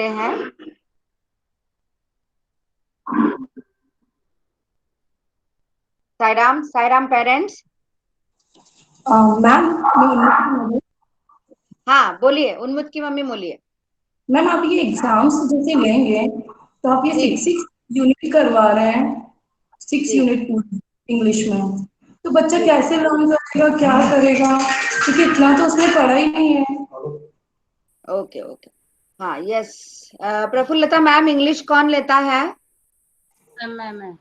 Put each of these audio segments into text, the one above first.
सकते हैं। Sairam, Sairam parents. Ma'am मैं उन्नति की मदद। हाँ बोलिए, उन्मुख की मम्मी बोलिए। मैम आप ये एग्जाम्स जैसे लेंगे तो आप ये जी सिक्स सिक्स यूनिट करवा रहे हैं, सिक्स जी यूनिट पूरी इंग्लिश में, तो बच्चा जी। कैसे लर्न करेगा, क्या करेगा, क्योंकि इतना तो उसने पढ़ा ही नहीं है। Okay okay. हाँ यस। प्रफुल्लता मैम, इंग्लिश कौन लेता है? मैं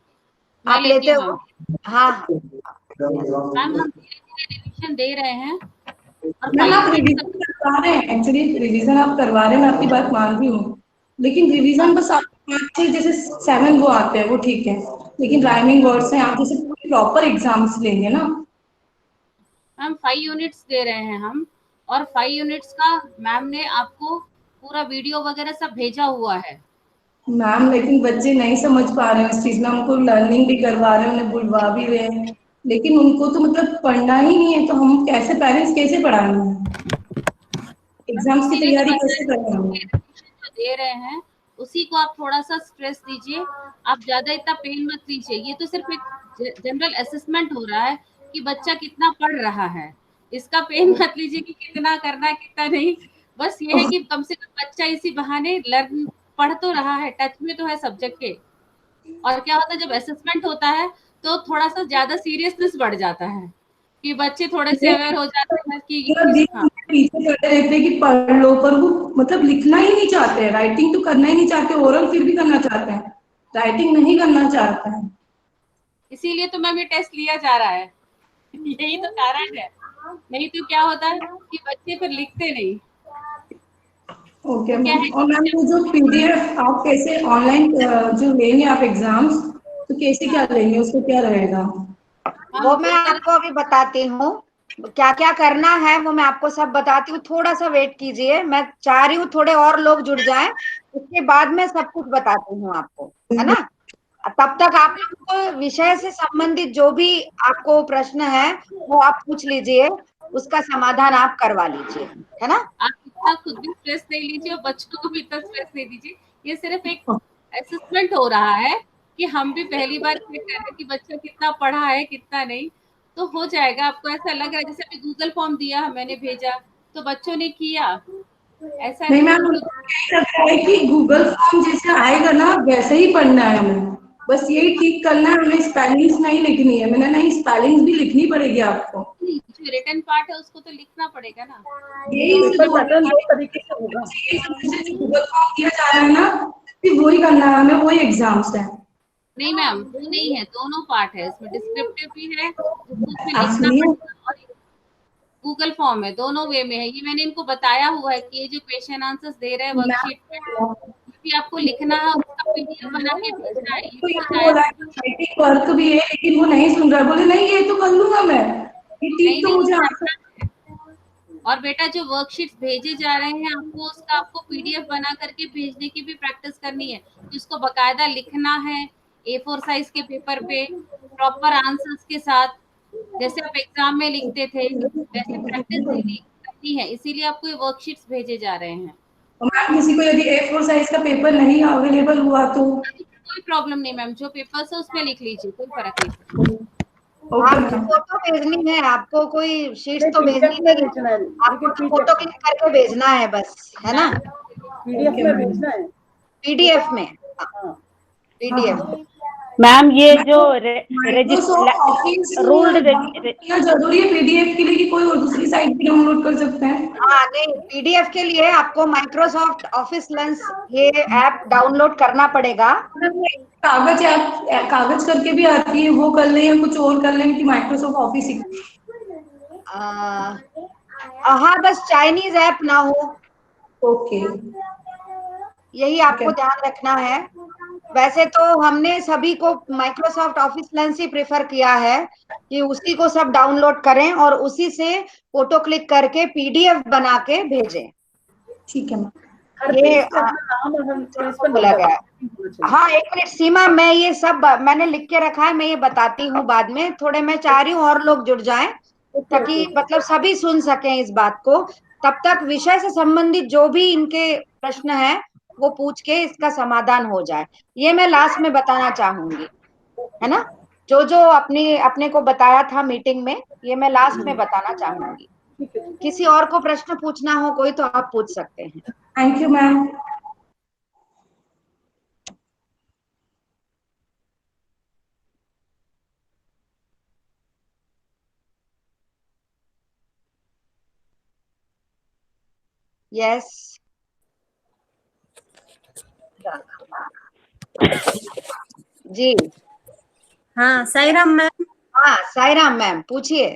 आप लेती लेते हूँ हो? मैम। हाँ हाँ। यस। मैम हम धीरे धीरे रिवीजन दे रहे हैं और मैम 5 आप यूनिट रिवीजन करवा रहे हैं, एक्चुअली रिवीजन आप करवा रहे हैं, मैं आपकी बात मान रही हूँ, लेकिन रिवीजन बस आप जैसे 7 वो आते हैं वो ठीक है, लेकिन राइमिंग वर्ड्स हैं, आप जैसे पूरी प्रॉपर एग्जाम्स लेंगे ना। मैम 5 यूनिट्स दे रहे हैं हम, और 5 यूनिट्स का मैम ने आपको पूरा वीडियो वगैरह सब भेजा हुआ है। मैम लेकिन बच्चे नहीं समझ पा रहे हैं इस चीज में, हमको लर्निंग भी करवा रहे हैं, उन्हें बुलवा भी रहे हैं, लेकिन उनको तो मतलब पढ़ना ही नहीं है, तो हम कैसे, पेरेंट्स कैसे पढ़ाएंगे, मैम एग्जाम्स की इसीलिए तो तैयारी बता कैसे रहे हैं करेंगे। कि रिवीजन जो दे रहे हैं उसी को आप थोड़ा सा स्ट्रेस दीजिए। आप ज्यादा इतना पेन मत लीजिए, ये तो सिर्फ एक जनरल असेसमेंट हो रहा है कि बच्चा कितना पढ़ रहा है। इसका पेन मत लीजिए कि कितना करना है कितना नहीं। बस ये है कि कम से कम बच्चा इसी बहाने लर्न पढ़ तो रहा है, टच में तो है सब्जेक्ट के। और क्या होता है जब असेसमेंट होता है तो थोड़ा सा ज्यादा सीरियसनेस बढ़ जाता है कि बच्चे थोड़े से अवेयर हो जाते हैं कि पूरा ये दिन हाँ। उनके पीछे पड़े रहते हैं कि पढ़ लो, पर वो मतलब लिखना ही नहीं चाहते हैं, राइटिंग तो करना ही नहीं चाहते, ओरल फिर भी करना चाहते हैं, राइटिंग नहीं करना चाहते हैं। इसीलिए तो मैम ये टेस्ट लिया जा रहा है। यही तो कारण है। नहीं तो क्या होता है कि बच्चे फिर लिखते नहीं। ओके वो क्या मैम, है और मैम वो जो पीडीएफ आप कैसे ऑनलाइन जो लेंगे आप एग्जाम्स, तो कैसे क्या लेंगे, उसको क्या रहेगा। वो हम मैं दो तरह आपको अभी बताती हूँ, क्या क्या करना है वो मैं आपको सब बताती हूँ। थोड़ा सा वेट कीजिए, मैं चाह रही हूँ थोड़े और लोग जुड़ जाएं, उसके बाद मैं सब कुछ बताती हूँ आपको, है ना? तब तक आप लोगों को विषय से संबंधित जो भी आपको प्रश्न है वो आप पूछ लीजिए, उसका समाधान आप करवा लीजिए, है ना? आप इतना खुद भी स्ट्रेस नहीं लीजिए और बच्चों को भी इतना स्ट्रेस नहीं दीजिए। ये सिर्फ एक असेसमेंट हो रहा है कि हम भी पहली बार चेक कर रहे हैं कि बच्चा कितना पढ़ा है कितना नहीं। तो हो जाएगा। आपको ऐसा लग रहा है जैसे अभी गूगल फॉर्म दिया, मैंने भेजा तो बच्चों ने किया, ऐसा नहीं नहीं मैम, उनको। उनको यही लगता है कि गूगल फॉर्म जैसे आएगा ना वैसे ही पढ़ना है हमें, बस यही ठीक करना है, हमें स्पेलिंग्स नहीं लिखनी है, मैंने नहीं स्पेलिंग्स भी लिखनी पड़ेगी आपको। जो रिटन पार्ट है उसको तो लिखना पड़ेगा ना। यही तो इसलिए पेपर बोल पैटर्न रही दो हूँ, तरीके से होगा। यही समझ से गूगल फॉर्म दिया जा रहा है ना, कि वही करना है हमें, वही एग्जाम्स है। नहीं मैम वो नहीं है, दोनों पार्ट है इसमें, डिस्क्रिप्टिव भी है जिसको उसमें आप लिखना सुनिए, पड़ेगा, और गूगल फॉर्म है, दोनों वे में है। ये मैंने इनको बताया हुआ है कि ये जो क्वेश्चन आंसर्स दे रहे हैं वर्कशीट में, ये भी आपको लिखना है और उसका पीडीएफ बना के भेजना है, ये तो भी यहाँ बताया। बोला कि राइटिंग वर्क भी है, लेकिन वो नहीं सुन रहा, बोले नहीं ये तो कर लूंगा मैं, ये ठीक नहीं तो नहीं मुझे वो आता करना है। और बेटा जो वर्कशीट्स भेजे जा रहे हैं आपको, उसका आपको पीडीएफ बना करके भेजने की भी प्रैक्टिस करनी है कि उसको बकायदा लिखना है A4 साइज के पेपर पे, प्रॉपर आंसर्स के साथ, जैसे आप एग्जाम में लिखते थे वैसे प्रैक्टिस डेली करनी है। इसीलिए आपको ये वर्कशीट्स भेजे जा रहे हैं। और मैम किसी को यदि A4 साइज का पेपर नहीं अवेलेबल हुआ तो। कोई प्रॉब्लम नहीं मैम, जो पेपर्स है उसमें लिख लीजिए, कोई फर्क नहीं पड़ता। ओके आपको मैम। फोटो भेजनी है, आपको कोई शीट्स नहीं तो पीडीएफ भेजनी में नहीं है, भेजना है, आपको लेकिन तो फोटो पीडीएफ क्लिक करके भेजना है बस, है ना? मैम पीडीएफ ओके में मैम। भेजना है। पीडीएफ में। हाँ हाँ पीडीएफ हाँ। में। मैम ये जो मैम माइक्रोसॉफ्ट ऑफिस रूल्ड क्या जरूरी है पीडीएफ के लिए, कि कोई और दूसरी साइट भी डाउनलोड कर सकते हैं। हाँ नहीं, पीडीएफ के लिए आपको माइक्रोसॉफ्ट ऑफिस लेंस ये ऐप डाउनलोड करना पड़ेगा। मतलब कागज कागज करके भी आती है, वो कर लें या कुछ और कर लें, कि माइक्रोसॉफ्ट ऑफिस ही। हाँ बस चाइनीज ऐप ना हो, ओके। यही ठीक है। आपको ध्यान रखना है। वैसे तो हमने सभी को माइक्रोसॉफ्ट ऑफिस लेंस ही प्रेफर किया है कि उसी को सब डाउनलोड करें और उसी से फोटो क्लिक करके पीडीएफ बना के भेजें। ठीक है मैम। हर ये पेज पे अपना नाम और हर पेज सबको पे बोला नंबर गया है। होना चाहिए। हाँ एक मिनट सीमा, मैं ये सब मैंने लिख के रखा है, मैं ये बताती हूँ बाद में। थोड़े मैं चाह रही हूँ और लोग जुड़ जाएं ओके ताकि ओके। मतलब सभी सुन सकें इस बात को। तब तक विषय से संबंधित जो भी इनके प्रश्न है वो पूछ के इसका समाधान हो जाए। ये मैं लास्ट में बताना चाहूंगी, है ना। जो जो अपनी अपने को बताया था मीटिंग में, ये मैं लास्ट में बताना चाहूंगी। किसी और को प्रश्न पूछना हो कोई तो आप पूछ सकते हैं। Thank you ma'am. यस जी। हाँ साईराम मैम। हाँ साईराम मैम पूछिए।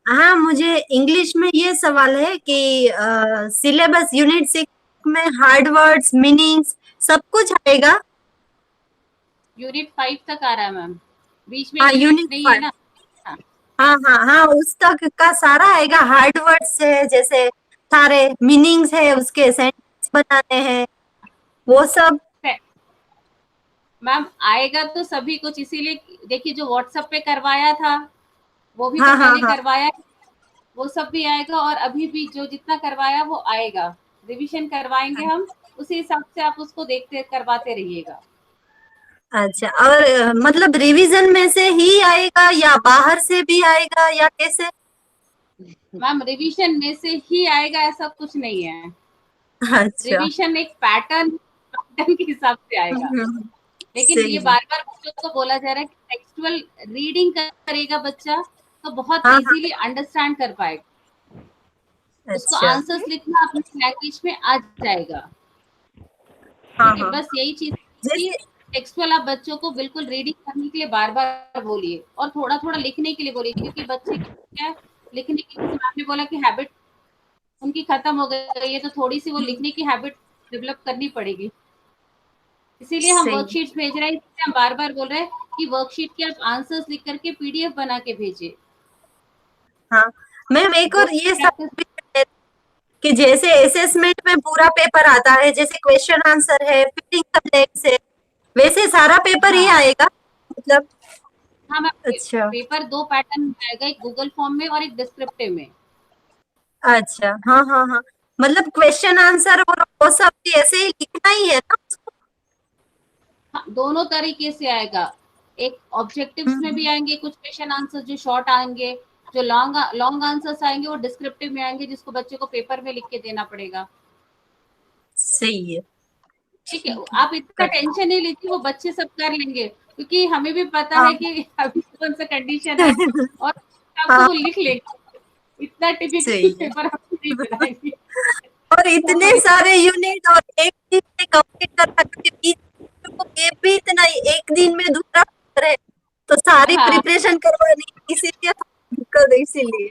हाँ मुझे इंग्लिश में ये सवाल है कि सिलेबस यूनिट 6 में हार्ड वर्ड्स मीनिंग्स सब कुछ आएगा? यूनिट 5 तक आ रहा है मैम, बीच में हाँ यूनिट यूनिट नहीं है 5। ना। हाँ हाँ हाँ हाँ उस तक का सारा आएगा। हार्ड वर्ड्स है जैसे सारे मीनिंग्स है, उसके सेंटेंस बनाने हैं वो सब। मैम आएगा तो सभी कुछ, इसीलिए देखिए जो व्हाट्सएप पे करवाया था वो भी तो हाँ हाँ मैंने हाँ करवाया, वो सब भी आएगा और अभी भी जो जितना करवाया वो आएगा। रिवीजन करवाएंगे हम, उसी हिसाब से आप उसको देखते करवाते रहिएगा। अच्छा। और मतलब रिवीजन में से ही आएगा या बाहर से भी आएगा या कैसे? मैम रिवीजन में से ही आएगा ऐसा कुछ नहीं है। अच्छा। रिवीजन एक पैटर्न के हिसाब से आएगा। हम्म, लेकिन सही ये है। बार बार बच्चों को बोला जा रहा है कि टेक्सचुअल रीडिंग करेगा बच्चा तो बहुत हाँ हाँ। इजीली अंडरस्टैंड कर पाएगा, उसको अच्छा। आंसर्स लिखना अपनी लैंग्वेज में आ जाएगा। हाँ ठीक है, हाँ बस यही चीज कि जैसे टेक्सचुअल आप बच्चों को बिल्कुल रीडिंग करने के लिए बार बार बोलिए और थोड़ा थोड़ा लिखने के लिए बोलिए, क्योंकि बच्चे क्या है, लिखने की, जैसे आपने बोला कि हैबिट उनकी खत्म हो गई है, तो थोड़ी सी वो लिखने की हैबिट डेवलप करनी पड़ेगी। इसीलिए हम सही। वर्कशीट्स भेज रहे हैं, इसलिए हम बार बार बोल रहे हैं कि वर्कशीट के आप आंसर्स लिख करके पीडीएफ बना के भेजिए। हाँ मैम एक वो और ये प्रैक्टिस। सवाल भी है कि जैसे असेसमेंट में पूरा पेपर आता है, जैसे क्वेश्चन आंसर है, फिलिंग द ब्लैंक्स है, वैसे सारा पेपर ही हाँ आएगा मतलब? हाँ मैम, अच्छा पेपर दो पैटर्न में आएगा, एक गूगल फॉर्म में और एक डिस्क्रिप्टिव में। अच्छा। हाँ हाँ हाँ मतलब क्वेश्चन आंसर और वो सब भी ऐसे ही लिखना ही है ना उसको? हाँ, दोनों तरीके से आएगा। एक ऑब्जेक्टिव्स में भी हम्म, आएंगे कुछ क्वेश्चन आंसर जो शॉर्ट आएंगे, जो लॉन्ग लॉन्ग आंसर्स आएंगे वो डिस्क्रिप्टिव में आएंगे, जिसको बच्चे को पेपर में लिख के देना पड़ेगा। सही है। ठीक है, ठीक है आप इतना कर। टेंशन नहीं लीजिए, वो बच्चे सब कर लेंगे, क्योंकि हमें भी पता हाँ है कि अभी कौन सा कंडीशन है, और आपको हाँ वो लिख लेंगे। इतना टिपिकल सही है। पेपर हम नहीं बनाएंगे। और इतने सारे यूनिट और एक दिन में कंप्लीट करना, क्योंकि बीच में तो ये भी इतना एक दिन में दूसरा पेपर है तो सारी हाँ प्रिपरेशन करवानी, इसीलिए थोड़ी दिक्कत है, इसीलिए।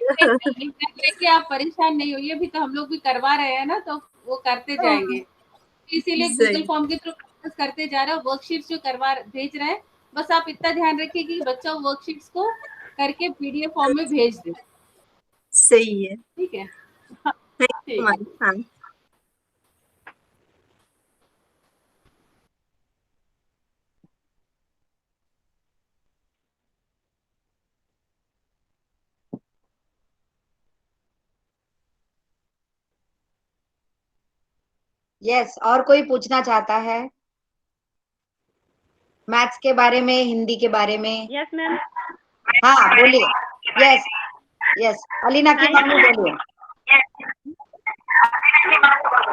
लेके आप परेशान नहीं होइए, अभी तो हम लोग भी करवा रहे हैं ना, तो वो करते जाएंगे। इसीलिए गूगल सही। फॉर्म के थ्रू प्रैक्टिस करते जा रहे हैं, वर्कशीट्स जो करवा भेज रहे हैं, बस आप इतना ध्यान रखिए कि बच्चा वर्कशीट्स को करके पीडीएफ फॉर्म में भेज दे। सही है। ठीक है, थैंक यू ठीक है। मैम। हाँ यस, और कोई पूछना चाहता है मैथ्स के बारे में, हिंदी के बारे में? Yes ma'am. हाँ बोलिए। यस यस, अलीना की मम्मी बोलिए।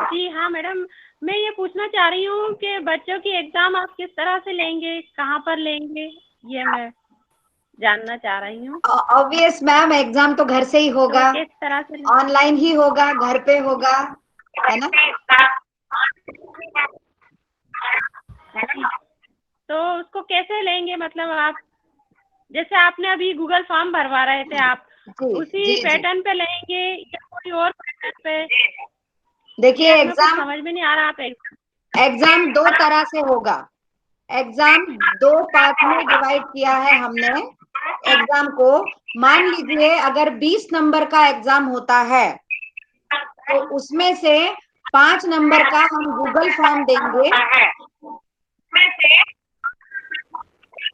जी हाँ मैडम, मैं ये पूछना चाह रही हूँ कि बच्चों की एग्जाम आप किस तरह से लेंगे, कहाँ पर लेंगे, ये मैं जानना चाह रही हूँ। ऑब्वियस मैम, एग्जाम तो घर से ही तो होगा, किस तरह से ऑनलाइन ही होगा, घर पे होगा, है ना। तो उसको कैसे लेंगे, मतलब आप जैसे आपने अभी गूगल फॉर्म भरवा रहे थे, आप जी उसी जी जी। पैटर्न पे लेंगे या कोई और पैटर्न पे? ये देखिए हमें कुछ एग्जाम, समझ में नहीं आ रहा। आप एग्जाम दो तरह से होगा। एग्जाम दो पार्ट में डिवाइड किया है हमने एग्जाम को। मान लीजिए अगर 20 नंबर का एग्जाम होता है तो उसमें से 5 नंबर का हम गूगल फॉर्म देंगे,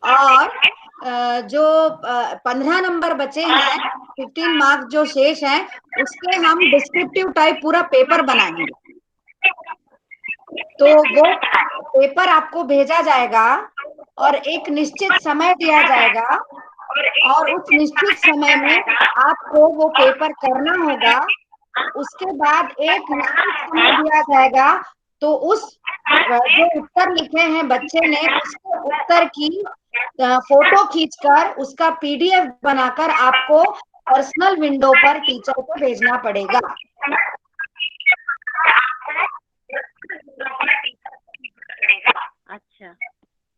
और जो 15 नंबर बचे हैं, 15 मार्क्स जो शेष हैं, उसके हम डिस्क्रिप्टिव टाइप पूरा पेपर बनाएंगे। तो वो पेपर आपको भेजा जाएगा और एक निश्चित समय दिया जाएगा और उस निश्चित समय में आपको वो पेपर करना होगा। उसके बाद एक निश्चित समय दिया जाएगा, तो उस जो उत्तर लिखे हैं बच्चे ने उसके उत्तर की फोटो खींचकर उसका पीडीएफ बनाकर आपको पर्सनल विंडो पर टीचर को भेजना पड़ेगा। अच्छा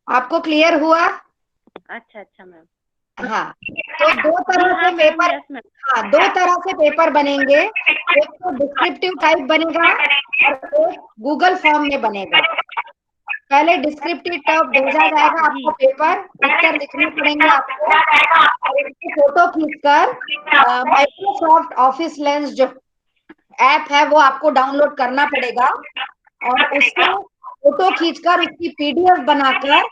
आपको क्लियर हुआ? अच्छा अच्छा मैम। हाँ, तो दो तरह से पेपर, यस मैम। हाँ, दो तरह से पेपर बनेंगे। एक तो डिस्क्रिप्टिव टाइप बनेगा और एक गूगल फॉर्म में बनेगा। पहले डिस्क्रिप्टिव टाइप भेजा जाएगा आपको पेपर, उत्तर लिखने पड़ेंगे आपको और उसकी फोटो खींचकर माइक्रोसॉफ्ट ऑफिस लेंस जो ऐप है वो आपको डाउनलोड करना पड़ेगा और उसको फोटो खींचकर उसकी पीडीएफ बनाकर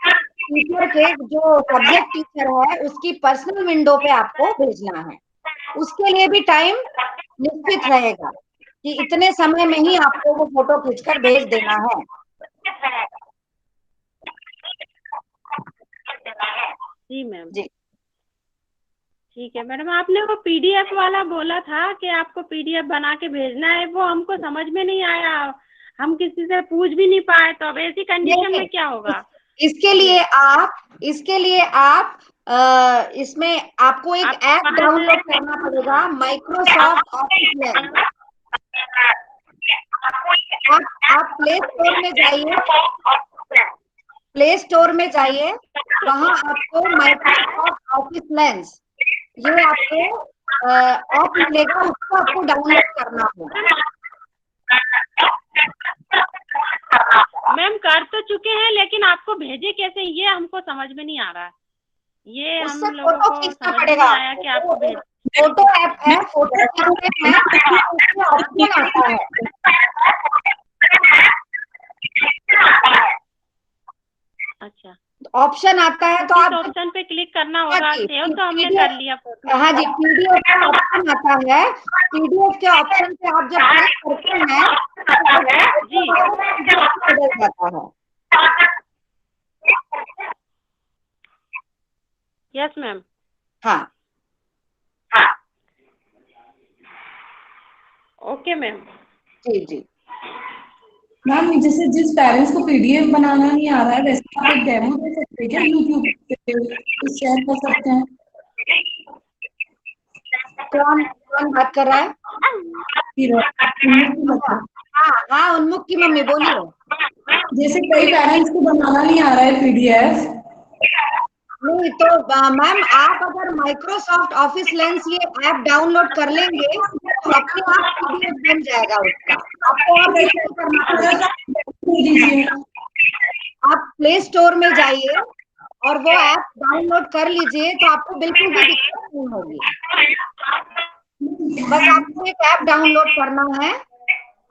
टीचर के जो सब्जेक्ट टीचर है उसकी पर्सनल विंडो पे आपको भेजना है। उसके लिए भी टाइम निश्चित रहेगा कि इतने समय में ही आपको वो फोटो खींचकर भेज देना है। जी मैम। जी, ठीक है मैडम। आपने वो पीडीएफ वाला बोला था कि आपको पीडीएफ बना के भेजना है, वो हमको समझ में नहीं आया। हम किसी से पूछ भी नहीं पाए, तो अब ऐसी कंडीशन में क्या होगा? इसके लिए आप इसमें आपको एक ऐप डाउनलोड करना पड़ेगा, माइक्रोसॉफ्ट ऑफिस लेंस। आप प्ले स्टोर में जाइए, वहां आपको माइक्रोसॉफ्ट ऑफिस लेंस ये आपको ऐप मिलेगा, उसको आपको डाउनलोड करना होगा। मैम कर तो चुके हैं, लेकिन आपको भेजे कैसे ये हमको समझ में नहीं आ रहा है। ये हम उससे लोगों फोटो को खींचना समझ में पड़ेगा नहीं आया कि आपको भेज। फोटो ऐप है, फोटो खींचते हैं तो उसमें ऑप्शन आता है। अच्छा, ऑप्शन आता है तो किस आप ऑप्शन पे क्लिक करना होगा? जी, सेव तो हमने PDF कर लिया फोटो। हाँ जी, पीडीएफ का ऑप्शन आता है। पीडीएफ के ऑप्शन पे आप जब क्लिक करते हैं तो जी बदल जाता है। Yes ma'am. हाँ, ओके मैम। जी जी। मैम जैसे जिस पेरेंट्स को पीडीएफ बनाना नहीं आ रहा है, वैसे आप एक डेमो दे सकते हैं क्या यूट्यूब पे शेयर कर सकते हैं? कौन कौन बात कर रहा है? हाँ हाँ, उन्मुख की मम्मी बोलिए। जैसे कई पेरेंट्स को बनाना नहीं आ रहा है पीडीएफ। नहीं तो मैम, आप अगर माइक्रोसॉफ्ट ऑफिस लेंस ये ऐप डाउनलोड कर लेंगे तो अपने आप पीडीएफ बन जाएगा उसका, आपको और कुछ नहीं करना पड़ेगा। आप प्ले स्टोर में जाइए और वो ऐप डाउनलोड कर लीजिए, तो आपको बिल्कुल भी दिक्कत नहीं होगी। बस आपको एक ऐप डाउनलोड करना है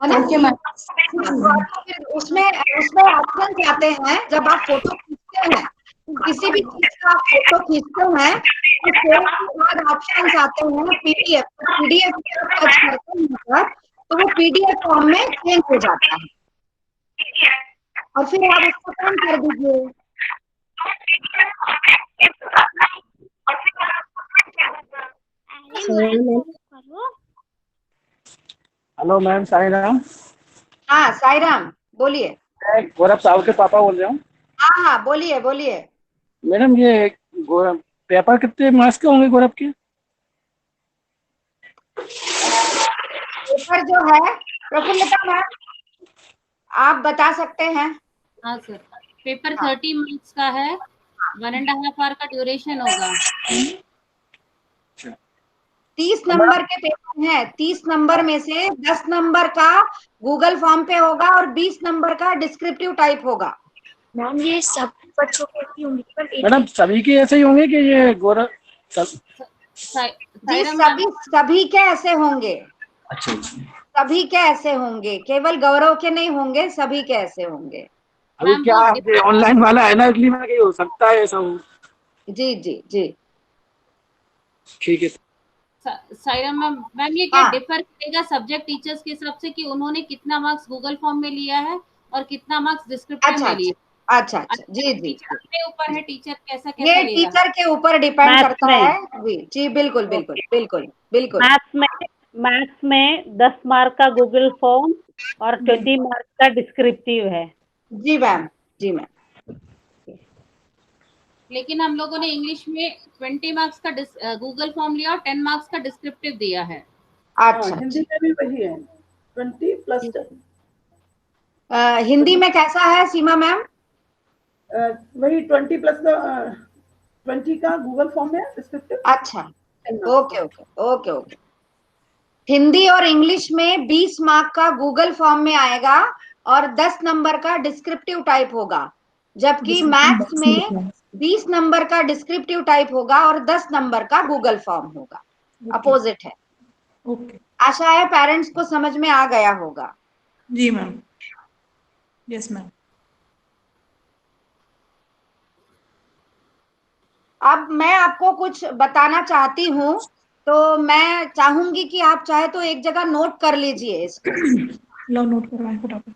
ना? Okay ma'am. तो आपको फिर उसमें ऑप्शन आते हैं। जब आप फोटो खींचते हैं, किसी भी चीज का आप फोटो खींचते हैं तो सेव के बाद ऑप्शंस आते हैं पीडीएफ। पीडीएफ पे आप टच करते हैं तो वो पीडीएफ फॉर्म में चेंज हो जाता है और फिर आप उसको काम कर दीजिए। Hello ma'am, Sai Ram. हाँ साईराम, बोलिए। मैं गौरव साहब के पापा बोल रहा हूँ। हाँ हाँ, बोलिए बोलिए। मैडम ये गौरव पेपर कितने मार्क्स के होंगे गौरव के? पेपर जो है प्रफुल्लता मैम, आप बता सकते हैं? हाँ सर, पेपर हाँ। 30 मार्क्स का है, 1.5 आवर का ड्यूरेशन होगा। 30 नंबर के पेपर हैं। 30 नंबर में से 10 नंबर का गूगल फॉर्म पे होगा और 20 नंबर का डिस्क्रिप्टिव टाइप होगा। मैम ये सब बच्चों के ही होंगे, पर मैडम सभी के ऐसे ही होंगे कि ये गौरव सब? जी, साईराम मैम, सभी के ऐसे होंगे। अच्छा, सभी के ऐसे होंगे, केवल गौरव के नहीं होंगे, सभी के ऐसे होंगे। अभी मैम क्या वो ऑनलाइन वाला है ना, इसलिए मैं हो सकता है ऐसा हो। जी जी जी। ठीक है। साईराम मैम, ये क्या हाँ। डिफर करेगा सब्जेक्ट टीचर्स के हिसाब से कि उन्होंने कितना मार्क्स गूगल फॉर्म में लिया है और कितना मार्क्स डिस्क्रिप्टिव अच्छा में लिए। अच्छा अच्छा, जी जी, टीचर के ऊपर है, टीचर कैसा ये कैसा ले रहा है। टीचर के ऊपर डिपेंड मैथ्स करता में है। जी जी, बिल्कुल बिल्कुल बिल्कुल बिल्कुल। मैथ्स में 10 मार्क का गूगल फॉर्म और 20 मार्क का डिस्क्रिप्टिव है। जी मैम, जी मैम। लेकिन हम लोगों ने इंग्लिश में 20 मार्क्स का गूगल फॉर्म लिया और 10 मार्क्स का डिस्क्रिप्टिव दिया है। हाँ, अच्छा, हिंदी में भी वही है, 20+10। हिंदी में कैसा है सीमा मैम? वही 20 का गूगल फॉर्म है डिस्क्रिप्टिव। अच्छा, okay okay okay okay. Hindi और इंग्लिश में 20 मार्क का गूगल फॉर्म में आएगा और 10 नंबर का डिस्क्रिप्टिव टाइप होगा, जबकि मैथ्स में 20 नंबर का डिस्क्रिप्टिव टाइप होगा और 10 नंबर का गूगल फॉर्म होगा। अपोजिट है। ओके। आशा है पेरेंट्स को समझ में आ गया होगा। जी मैम, यस मैम। अब मैं आपको कुछ बताना चाहती हूँ, तो मैं चाहूंगी कि आप चाहे तो एक जगह नोट कर लीजिए इसको, लो नोट करवाएं फटाफट।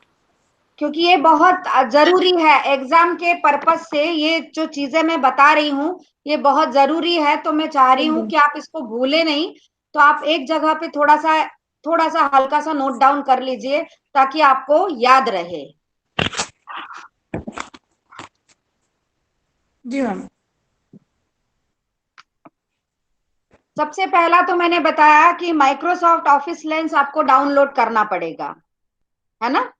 क्योंकि ये बहुत जरूरी है एग्जाम के पर्पस से। ये जो चीजें मैं बता रही हूँ ये बहुत जरूरी है, तो मैं चाह रही हूँ कि आप इसको भूले नहीं। तो आप एक जगह पे थोड़ा सा हल्का सा नोट डाउन कर लीजिए ताकि आपको याद रहे। जी मैम। सबसे पहला तो मैंने बताया कि माइक्रोसॉफ्ट ऑफिस लेंस आपको डाउनलोड करना पड़ेगा, है ना।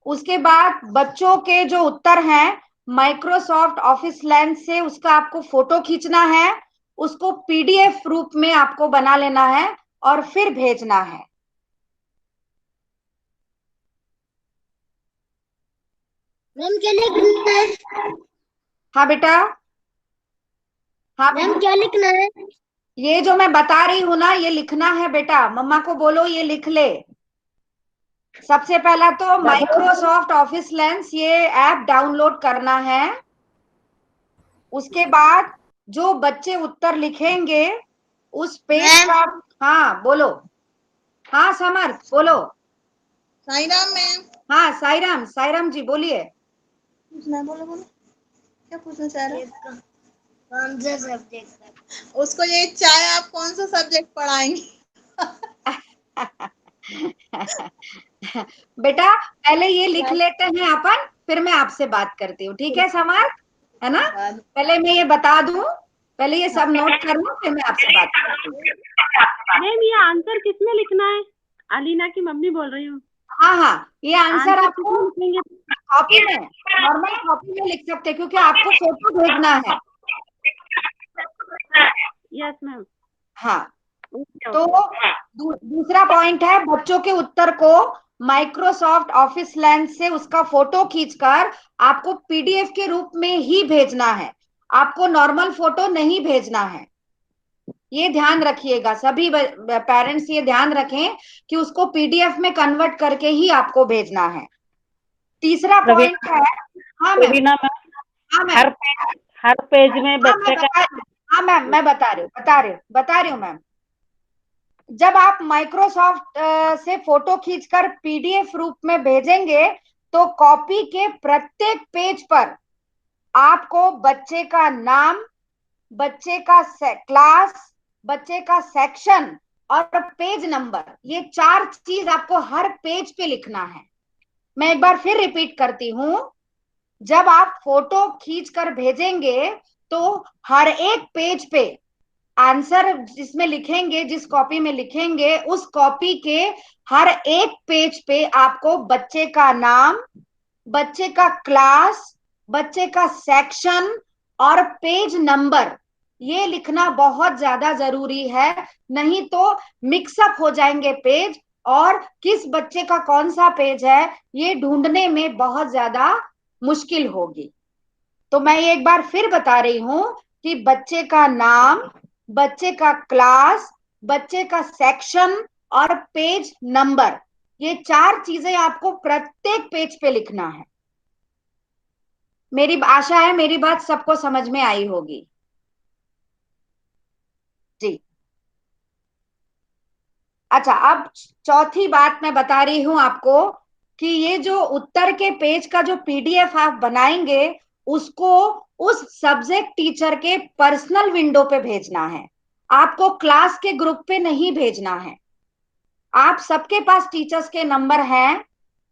उसके बाद बच्चों के जो उत्तर हैं माइक्रोसॉफ्ट ऑफिस लेंस से उसका आपको फोटो खींचना है, उसको पीडीएफ रूप में आपको बना लेना है और फिर भेजना है। मैम क्या लिखना है? हाँ बेटा, हाँ मैम क्या लिखना है? ये जो मैं बता रही हूं ना ये लिखना है बेटा, मम्मा को बोलो ये लिख ले। सबसे पहला तो माइक्रोसॉफ्ट ऑफिस लेंस ये ऐप डाउनलोड करना है। उसके बाद जो बच्चे उत्तर लिखेंगे उस पेज का, हाँ बोलो, हाँ समर्थ बोलो। साईराम मैम। हाँ साईराम, साईराम जी बोलिए। पूछना है, बोलो बोलो, क्या पूछना चाह रहे हैं? कौन सा सब्जेक्ट? उसको ये चाहे आप कौन सा सब्जेक्ट पढ़ाएंगी। बेटा पहले ये लिख लेते हैं अपन, फिर मैं आपसे बात करती हूँ, ठीक है समर्थ, है ना। पहले मैं ये बता दूं, पहले ये सब नोट कर लूं, फिर मैं आपसे बात करती हूँ। मैम ये आंसर किसमें लिखना है? अलीना की मम्मी बोल रही हूँ। हाँ हाँ, ये आंसर आपको किसमें लिखेंगे? कॉपी में, नॉर्मल कॉपी में लिख सकते हैं क्योंकि आपको फोटो भेजना है। Yes ma'am. हाँ, तो दूसरा पॉइंट है बच्चों के उत्तर को माइक्रोसॉफ्ट ऑफिस लेंस से उसका फोटो खींचकर आपको पीडीएफ के रूप में ही भेजना है, आपको नॉर्मल फोटो नहीं भेजना है। ये ध्यान रखिएगा, सभी पेरेंट्स ये ध्यान रखें कि उसको पीडीएफ में कन्वर्ट करके ही आपको भेजना है। तीसरा पॉइंट है, हाँ मैम, रवीना मैम, हाँ मैम, हर पेज में हाँ मैं बच्चे का बता रही हूँ, हाँ मैम मैं बता रही हूँ मैम। जब आप माइक्रोसॉफ्ट से फोटो खींचकर पीडीएफ रूप में भेजेंगे तो कॉपी के प्रत्येक पेज पर आपको बच्चे का नाम, बच्चे का क्लास, बच्चे का सेक्शन और पेज नंबर, ये 4 चीज आपको हर पेज पे लिखना है। मैं एक बार फिर रिपीट करती हूँ, जब आप फोटो खींच कर भेजेंगे तो हर एक पेज पे आंसर जिसमें लिखेंगे, जिस कॉपी में लिखेंगे उस कॉपी के हर एक पेज पे आपको बच्चे का नाम, बच्चे का क्लास, बच्चे का सेक्शन और पेज नंबर ये लिखना बहुत ज्यादा जरूरी है, नहीं तो मिक्सअप हो जाएंगे पेज और किस बच्चे का कौन सा पेज है ये ढूंढने में बहुत ज्यादा मुश्किल होगी। तो मैं ये एक बार फिर बता रही हूं कि बच्चे का नाम, बच्चे का क्लास, बच्चे का सेक्शन और पेज नंबर, ये 4 चीजें आपको प्रत्येक पेज पे लिखना है। मेरी आशा है मेरी बात सबको समझ में आई होगी जी। अच्छा, अब चौथी बात मैं बता रही हूं आपको कि ये जो उत्तर के पेज का जो पीडीएफ आप बनाएंगे उसको उस सब्जेक्ट टीचर के पर्सनल विंडो पे भेजना है, आपको क्लास के ग्रुप पे नहीं भेजना है। आप सबके पास टीचर्स के नंबर हैं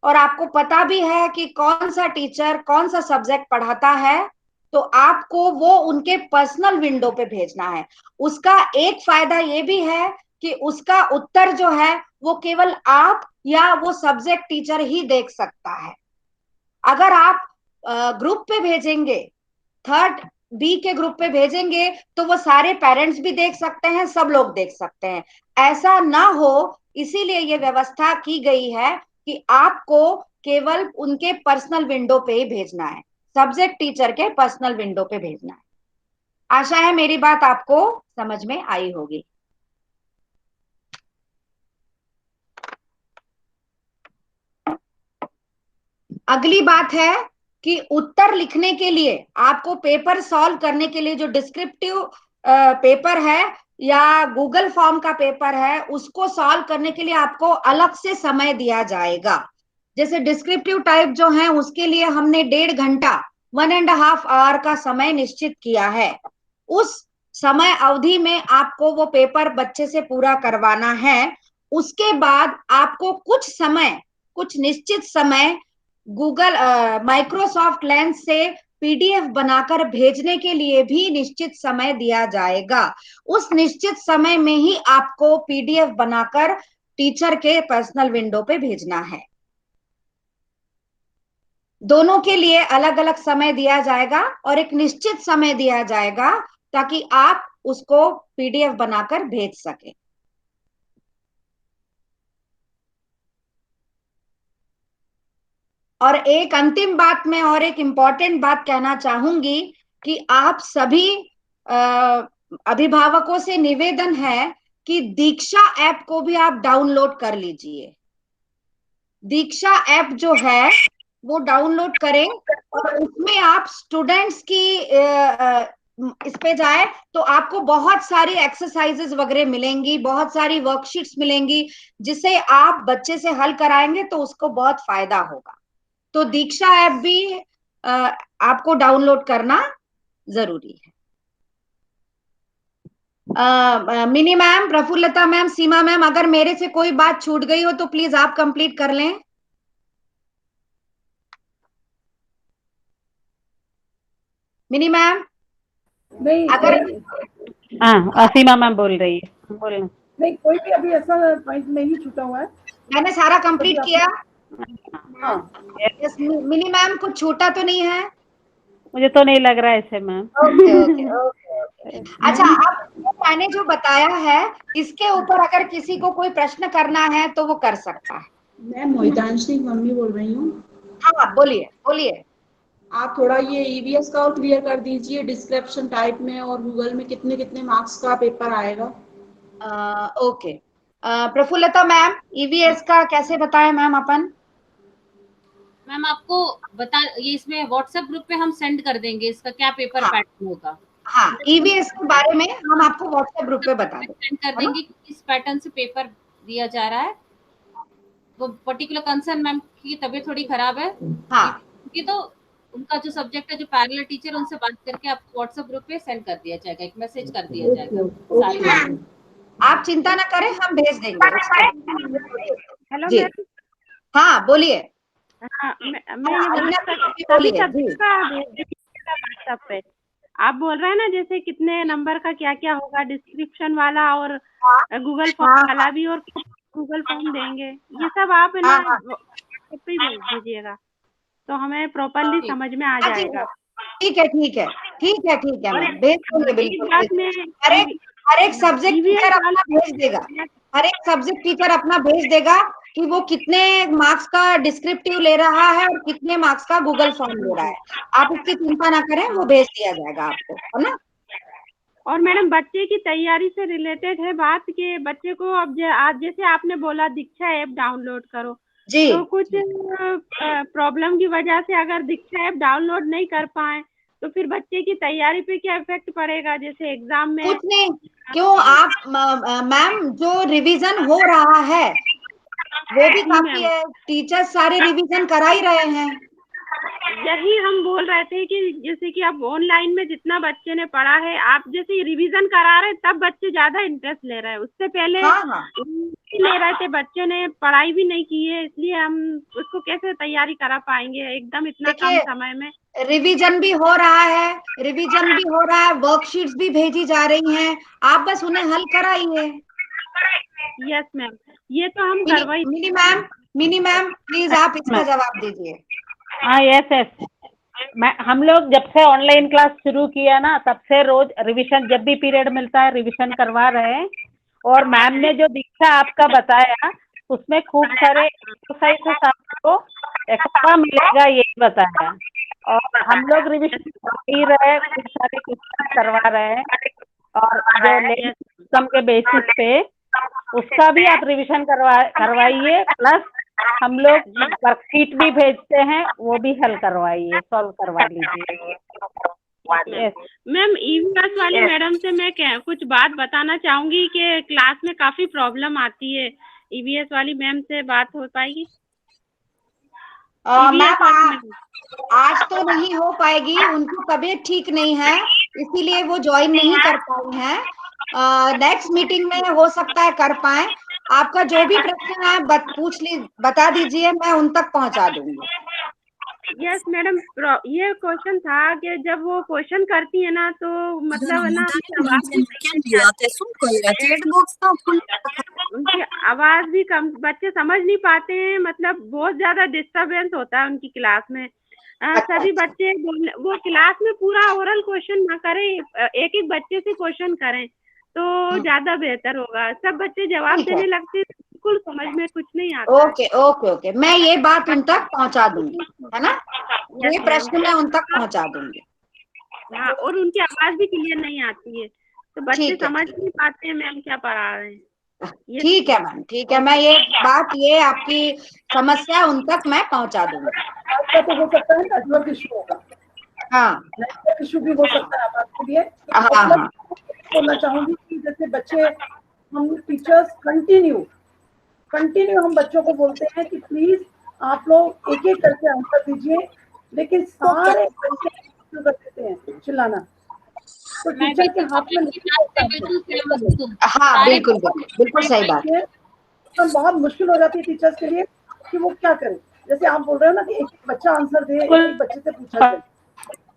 और आपको पता भी है कि कौन सा टीचर कौन सा सब्जेक्ट पढ़ाता है, तो आपको वो उनके पर्सनल विंडो पे भेजना है। उसका एक फायदा ये भी है कि उसका उत्तर जो है वो केवल आप या वो सब्जेक्ट टीचर ही देख सकता है। अगर आप ग्रुप पे भेजेंगे, थर्ड बी के ग्रुप पे भेजेंगे, तो वो सारे पेरेंट्स भी देख सकते हैं, सब लोग देख सकते हैं। ऐसा ना हो इसीलिए ये व्यवस्था की गई है कि आपको केवल उनके पर्सनल विंडो पे ही भेजना है, सब्जेक्ट टीचर के पर्सनल विंडो पे भेजना है। आशा है मेरी बात आपको समझ में आई होगी। अगली बात है कि उत्तर लिखने के लिए आपको पेपर सॉल्व करने के लिए जो डिस्क्रिप्टिव पेपर है या गूगल फॉर्म का पेपर है उसको सॉल्व करने के लिए आपको अलग से समय दिया जाएगा। जैसे डिस्क्रिप्टिव टाइप जो है उसके लिए हमने 1.5 घंटा 1.5 आवर का समय निश्चित किया है। उस समय अवधि में आपको वो पेपर बच्चे से पूरा करवाना है। उसके बाद आपको कुछ निश्चित समय गूगल माइक्रोसॉफ्ट लेंस से पीडीएफ बनाकर भेजने के लिए भी निश्चित समय दिया जाएगा। उस निश्चित समय में ही आपको पीडीएफ बनाकर टीचर के पर्सनल विंडो पे भेजना है। दोनों के लिए अलग अलग समय दिया जाएगा और एक निश्चित समय दिया जाएगा ताकि आप उसको पीडीएफ बनाकर भेज सके। और एक अंतिम बात में और एक इम्पॉर्टेंट बात कहना चाहूंगी कि आप सभी अभिभावकों से निवेदन है कि दीक्षा ऐप को भी आप डाउनलोड कर लीजिए। दीक्षा ऐप जो है वो डाउनलोड करें और उसमें आप स्टूडेंट्स की इस पे जाए तो आपको बहुत सारी एक्सरसाइजेस वगैरह मिलेंगी, बहुत सारी वर्कशीट्स मिलेंगी जिसे आप बच्चे से हल कराएंगे तो उसको बहुत फायदा होगा। तो दीक्षा ऐप भी आपको डाउनलोड करना जरूरी है। मिनी मैम, प्रफुल्लता मैम, सीमा मैम, अगर मेरे से कोई बात छूट गई हो तो प्लीज आप कंप्लीट कर लें। मिनी मैम नहीं अगर हाँ, सीमा मैम बोल रही है, बोलना। नहीं, कोई भी अभी ऐसा पॉइंट नहीं छूटा हुआ है। मैंने सारा कंप्लीट किया। हाँ, मिनी मैम कुछ छूटा तो नहीं है? मुझे तो नहीं लग रहा है ऐसे मैम। Okay okay okay. अच्छा, अब मैंने जो बताया है इसके ऊपर अगर किसी को कोई प्रश्न करना है तो वो कर सकता है। मैं मोहितांश की मम्मी बोल रही हूँ। हाँ बोलिए बोलिए। आप थोड़ा ये ईवीएस का और क्लियर कर दीजिए, डिस्क्रिप्शन टाइप में और गूगल में कितने कितने मार्क्स का पेपर आएगा। ओके। प्रफुल्लता मैम, ईवीएस का कैसे बताएं मैम अपन? मैम आपको बता, ये इसमें व्हाट्सएप ग्रुप पे हम सेंड कर देंगे इसका क्या पेपर पैटर्न होगा। हाँ, ईवीएस के बारे में हम आपको व्हाट्सएप ग्रुप पे बता देंगे, सेंड कर देंगे कि किस पैटर्न से पेपर दिया जा रहा है। वो पर्टिकुलर कंसर्न मैम की तबीयत थोड़ी खराब है, हाँ, क्योंकि तो उनका जो सब्जेक्ट है, जो पैरेलल टीचर, उनसे बात करके आपको व्हाट्सएप ग्रुप पे सेंड कर दिया जाएगा, एक मैसेज कर दिया जाएगा। आप चिंता ना करें, हम भेज देंगे। हेलो जी मैम। हाँ बोलिए। हाँ, मैं ये बोल रहा था सभी बोलिए सब्जेक्ट का व्हाट्सएप पे आप बोल रहे हैं ना, जैसे कितने नंबर का क्या क्या होगा, डिस्क्रिप्शन वाला और गूगल फॉर्म वाला भी, और गूगल फॉर्म देंगे, ये सब आप ना व्हाट्सएप पे भेज दीजिएगा तो हमें प्रॉपरली समझ में आ जाएगा। ठीक है ठीक है ठीक है ठीक है मैम, भेज देंगे बिल्कुल। बात में हर एक सब्जेक्ट टीचर अपना भेज देगा, हर एक सब्जेक्ट टीचर अपना भेज देगा कि वो कितने मार्क्स का डिस्क्रिप्टिव ले रहा है और कितने मार्क्स का गूगल फॉर्म ले रहा है। आप इसकी चिंता ना करें, वो भेज दिया जाएगा आपको, है ना। और मैडम बच्चे की तैयारी से रिलेटेड है बात कि बच्चे को अब आज जैसे आपने बोला दीक्षा ऐप डाउनलोड करो, जी, तो कुछ प्रॉब्लम की वजह से अगर दीक्षा ऐप डाउनलोड नहीं कर पाए तो फिर बच्चे की तैयारी पे क्या इफेक्ट पड़ेगा, जैसे एग्जाम में? कुछ नहीं। क्यों आप मैम, जो रिवीजन हो रहा है वो भी जी काफी मैम, है, टीचर्स सारे रिवीजन करा ही रहे हैं। यही हम बोल रहे थे कि जैसे कि अब ऑनलाइन में जितना बच्चे ने पढ़ा है, आप जैसे रिवीजन करा रहे हैं, तब बच्चे ज्यादा इंटरेस्ट ले रहे हैं। उससे पहले हाँ हाँ नहीं ले रहे थे, बच्चे ने पढ़ाई भी नहीं की है, इसलिए हम उसको कैसे तैयारी करा पाएंगे एकदम इतना कम देखिए, समय में। रिवीजन भी हो रहा है, रिवीजन भी हो रहा है, वर्कशीट्स भी भेजी जा रही हैं, आप बस उन्हें हल कराइए। यस मैम, ये तो हम मिनी करवाई। मिनी मैम प्लीज आप इसका जवाब दीजिए। हाँ, यस यस। हम लोग जब से ऑनलाइन क्लास शुरू किया ना, तब से रोज रिवीजन, जब भी पीरियड मिलता है रिवीजन करवा रहे हैं। और मैम ने जो दीक्षा आपका बताया, उसमें खूब सारे एक्सरसाइजेस आपको एक्स्ट्रा मिलेगा, यही बताया। और हम लोग रिवीजन कर ही रहे हैं, खूब सारे क्वेश्चन करवा रहे हैं। और जो लेक्चर सिस्टम के बेसिस पे उसका भी आप रिवीजन करवाइए, प्लस हम लोग वर्कशीट भी भेजते हैं, वो भी हल करवाइए, सॉल्व करवा लीजिए। मैम, ईवीएस वाली मैडम से मैं कुछ बात बताना चाहूंगी कि क्लास में काफी प्रॉब्लम आती है। ईवीएस वाली मैम से बात हो पाएगी? मैम आज तो नहीं हो पाएगी, उनकी तबीयत ठीक नहीं है, इसीलिए वो ज्वाइन नहीं कर पाई हैं। नेक्स्ट मीटिंग में हो सकता है कर पाए। आपका जो भी प्रश्न है बता दीजिए, मैं उन तक पहुंचा दूंगी। यस मैडम, ये क्वेश्चन था कि जब वो क्वेश्चन करती है ना, तो मतलब है ना, उनकी आवाज भी कम, बच्चे समझ नहीं पाते हैं, मतलब बहुत ज्यादा डिस्टरबेंस होता है उनकी क्लास में। सभी बच्चे वो क्लास में पूरा ओरल क्वेश्चन ना करें, एक एक बच्चे से क्वेश्चन करें तो ज्यादा बेहतर होगा। सब बच्चे जवाब देने लगते हैं, बिल्कुल समझ में कुछ नहीं आता। ओके ओके ओके, मैं ये बात उन तक पहुंचा दूंगी, है ना, ये प्रश्न मैं उन तक पहुंचा दूंगी। हाँ, और उनकी आवाज भी क्लियर नहीं आती है, तो बच्चे समझ नहीं पाते हैं मैम क्या पढ़ा रहे हैं। ठीक है मैम, ठीक है, मैं ये आपकी समस्या उन तक मैं पहुंचा दूंगी। आपका तो हो सकता है नेटवर्क इशू होगा। हाँ, नेटवर्क इशू भी हो सकता है आपके लिए। हाँ, बोलना चाहूंगी कि जैसे बच्चे, हम टीचर्स कंटिन्यू हम बच्चों को बोलते हैं कि प्लीज आप लोग एक एक करके आंसर दीजिए, लेकिन सारे बच्चे शुरू कर देते हैं चिल्लाना, तो टीचर के हाथ में हाँ बिल्कुल बिल्कुल सही बात है। तो बहुत मुश्किल हो जाती है टीचर्स के लिए कि वो क्या करें। जैसे आप बोल रहे हो ना कि एक बच्चा आंसर दे, एक बच्चे से पूछा जाए,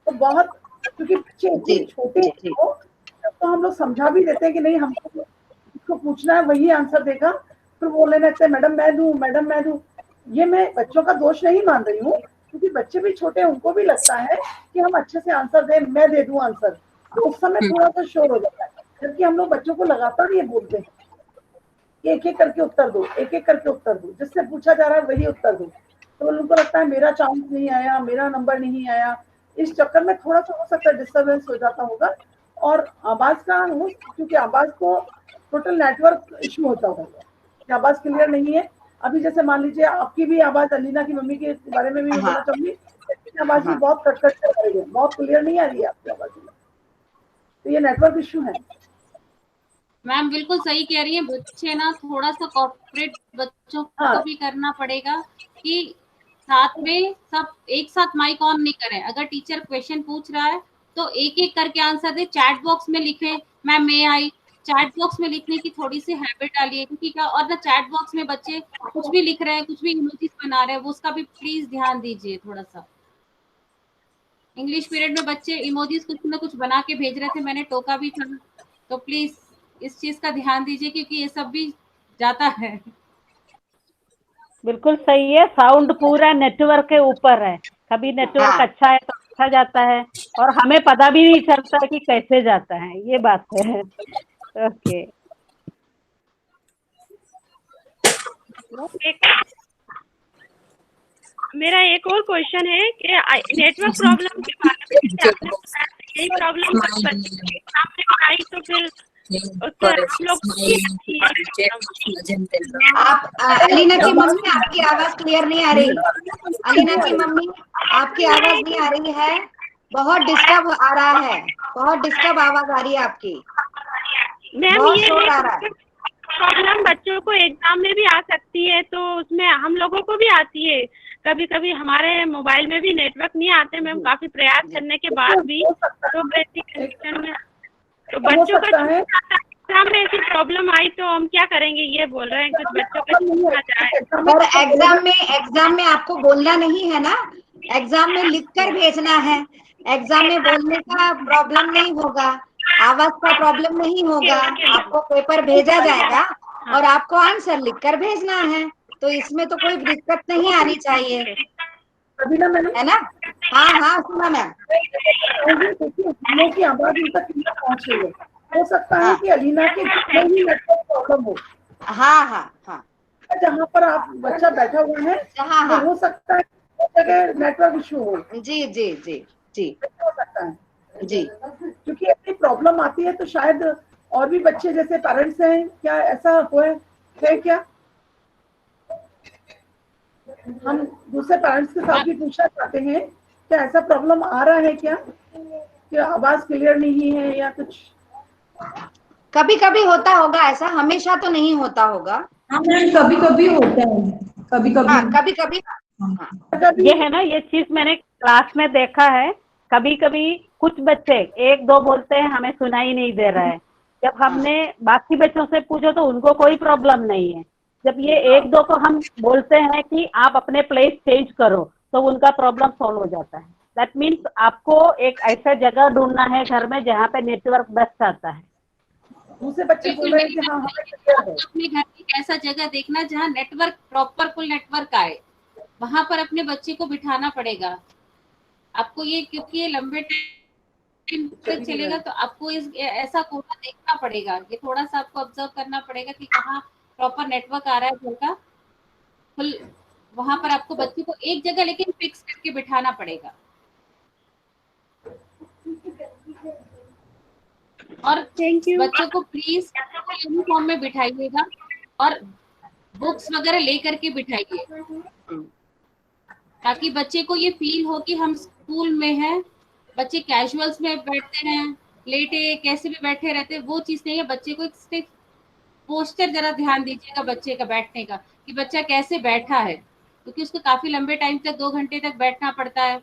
तो बहुत, क्योंकि बच्चे इतने छोटे हैं तो हम लोग समझा भी देते हैं कि नहीं, हमको इसको पूछना है, वही आंसर देगा। फिर बोलने लगते हैं मैडम मैं दूं। ये मैं बच्चों का दोष नहीं मान रही हूँ, क्योंकि बच्चे भी छोटे हैं, उनको भी लगता है कि हम अच्छे से आंसर दें, मैं दे दूं आंसर, तो उस समय थोड़ा सा शोर हो जाता है। जबकि हम लोग बच्चों को लगातार ये बोलते हैं कि एक एक करके उत्तर दो, एक एक करके उत्तर दो, जिससे पूछा जा रहा है वही उत्तर दो। तो उनको लगता है मेरा चांस नहीं आया, मेरा नंबर नहीं आया, इस चक्कर में थोड़ा सा हो सकता है डिस्टर्बेंस हो जाता होगा। और आवाज का हो, क्योंकि आवाज को टोटल नेटवर्क इशू होता होगा, आवाज क्लियर नहीं है। अभी जैसे मान लीजिए आपकी भी आवाज, अलीना की मम्मी के बारे में भी बोलना चाहूंगी, आवाज भी बहुत कट कट कर रही है, बहुत क्लियर नहीं आ रही है आपकी आवाज में, तो ये नेटवर्क इशू है। मैम बिल्कुल सही कह रही है, बच्चे ना थोड़ा सा कॉर्पोरेट बच्चों को भी करना पड़ेगा कि साथ में सब एक साथ माइक ऑन नहीं करें। अगर टीचर क्वेश्चन पूछ रहा है तो एक एक करके आंसर दे, चैट बॉक्स में लिखे मैम मे आई, चैट बॉक्स में लिखने की थोड़ी सी हैबिट डालिए, क्योंकि क्या, और ना चैट बॉक्स में बच्चे कुछ भी लिख रहे हैं, कुछ भी इमोजीज बना रहे हैं, वो उसका भी प्लीज ध्यान दीजिए थोड़ा सा। इंग्लिश पीरियड में बच्चे इमोजीज कुछ ना कुछ बना के भेज रहे थे, मैंने टोका भी था, तो प्लीज इस चीज का ध्यान दीजिए, क्योंकि ये सब भी जाता है। बिल्कुल सही है, साउंड पूरा नेटवर्क के ऊपर है, कभी नेटवर्क अच्छा है तो अच्छा जाता है, और हमें पता भी नहीं चलता कि कैसे जाता है, ये बात है। ओके, मेरा एक और क्वेश्चन है कि नेटवर्क प्रॉब्लम के बारे में, यही प्रॉब्लम आई तो फिर आप अलीना की मम्मी, आपकी आवाज क्लियर नहीं आ रही। अलीना की मम्मी, आपकी आवाज नहीं आ रही है, बहुत डिस्टर्ब आ रहा है, बहुत डिस्टर्ब आवाज आ रही है आपकी, मैम। बहुत शोर आ रहा है। प्रॉब्लम बच्चों को एग्जाम में भी आ सकती है, तो उसमें हम लोगों को भी आती है। कभी कभी हमारे मोबाइल में भी नेटवर्क नहीं आते मैम, काफी प्रयास करने के बाद भी। तो ऐसी कंडीशन में तो बच्चों का एग्जाम में ऐसी प्रॉब्लम आई तो हम क्या करेंगे, ये बोल रहे हैं कुछ बच्चों का छूट जाए। और एग्जाम में आपको बोलना नहीं है ना, एग्जाम में लिख कर भेजना है। एग्जाम में बोलने का प्रॉब्लम नहीं होगा, आवाज का प्रॉब्लम नहीं होगा, आपको पेपर भेजा जाएगा और आपको आंसर लिख कर भेजना है, तो इसमें तो कोई दिक्कत नहीं आनी चाहिए, है ना। हाँ हाँ सुना मैम। देखिए की आवाज उन तक कितना पहुंच रही है, हो सकता है कि अलीना के जितने भी नेटवर्क प्रॉब्लम हो। हाँ हाँ हाँ, जहाँ पर आप बच्चा बैठा हुआ है तो हो सकता है जगह नेटवर्क इशू हो। जी जी जी जी हो सकता है जी, क्योंकि ऐसी प्रॉब्लम आती है तो शायद और भी बच्चे जैसे पेरेंट्स हैं, क्या ऐसा है क्या? हम दूसरे पेरेंट्स के साथ भी पूछना चाहते हैं, क्या ऐसा प्रॉब्लम आ रहा है क्या, कि आवाज क्लियर नहीं है या कुछ? कभी कभी होता होगा ऐसा, हमेशा तो नहीं होता होगा। कभी कभी होता है, कभी कभी कभी ये है ना, ये चीज मैंने क्लास में देखा है। कभी कभी कुछ बच्चे एक दो बोलते हैं हमें सुनाई नहीं दे रहा है, जब हमने बाकी बच्चों से पूछो तो उनको कोई प्रॉब्लम नहीं है। जब ये एक दो को हम बोलते हैं कि आप अपने प्लेस चेंज करो तो उनका प्रॉब्लम सॉल्व हो जाता है। दैट मीन्स आपको एक ऐसा जगह ढूंढना है घर में जहाँ पे नेटवर्क बेस्ट आता है। दूसरे बच्चे बोल रहे हैं कि हाँ अपने घर की ऐसा जगह देखना जहाँ नेटवर्क प्रॉपर फुल नेटवर्क आए, वहां पर अपने बच्चे को बिठाना पड़ेगा आपको। ये क्योंकि ये लंबे टाइम तक चलेगा तो आपको इस ऐसा कोना देखना पड़ेगा, ये थोड़ा सा आपको ऑब्जर्व करना पड़ेगा कि कहाँ प्रॉपर नेटवर्क आ रहा है घर का फुल, वहां पर आपको बच्चे को एक जगह लेकिन फिक्स करके बिठाना पड़ेगा। और बच्चों को प्लीज यूनिफॉर्म में बिठाइएगा और बुक्स वगैरह लेकर के बिठाइए, ताकि बच्चे को ये फील हो कि हम स्कूल में हैं। बच्चे कैजुअल्स में बैठते हैं, लेटे कैसे भी बैठे रहते हैं, वो चीज नहीं है। बच्चे को एक पोस्टर जरा ध्यान दीजिएगा बच्चे का बैठने का, कि बच्चा कैसे बैठा है, क्योंकि उसको काफी लंबे टाइम तक 2 घंटे तक बैठना पड़ता है,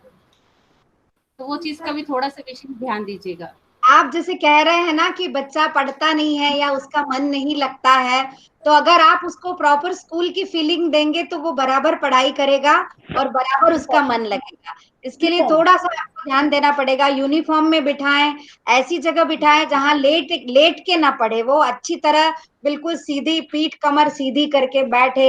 तो वो चीज का भी थोड़ा सा विशेष ध्यान दीजिएगा। आप जैसे कह रहे हैं ना कि बच्चा पढ़ता नहीं है या उसका मन नहीं लगता है, तो अगर आप उसको प्रॉपर स्कूल की फीलिंग देंगे तो वो बराबर पढ़ाई करेगा और बराबर उसका मन लगेगा। इसके लिए थोड़ा सा आपको ध्यान देना पड़ेगा। यूनिफॉर्म में बिठाएं, ऐसी जगह बिठाएं जहां लेट के ना पढ़े, वो अच्छी तरह बिल्कुल सीधी पीठ कमर सीधी करके बैठे।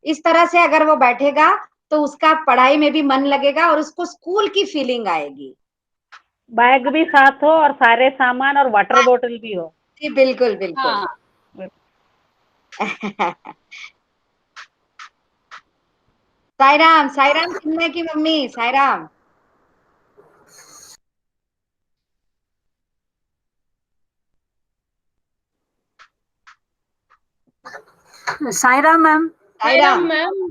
इस तरह से अगर वो बैठेगा तो उसका पढ़ाई में भी मन लगेगा और उसको स्कूल की फीलिंग आएगी। बैग भी साथ हो और सारे सामान और वाटर बोतल भी हो। जी बिल्कुल बिल्कुल। हाँ। साईराम, साईराम चिन्मय की mummy, Sairam. Sairam ma'am. Sairam ma'am.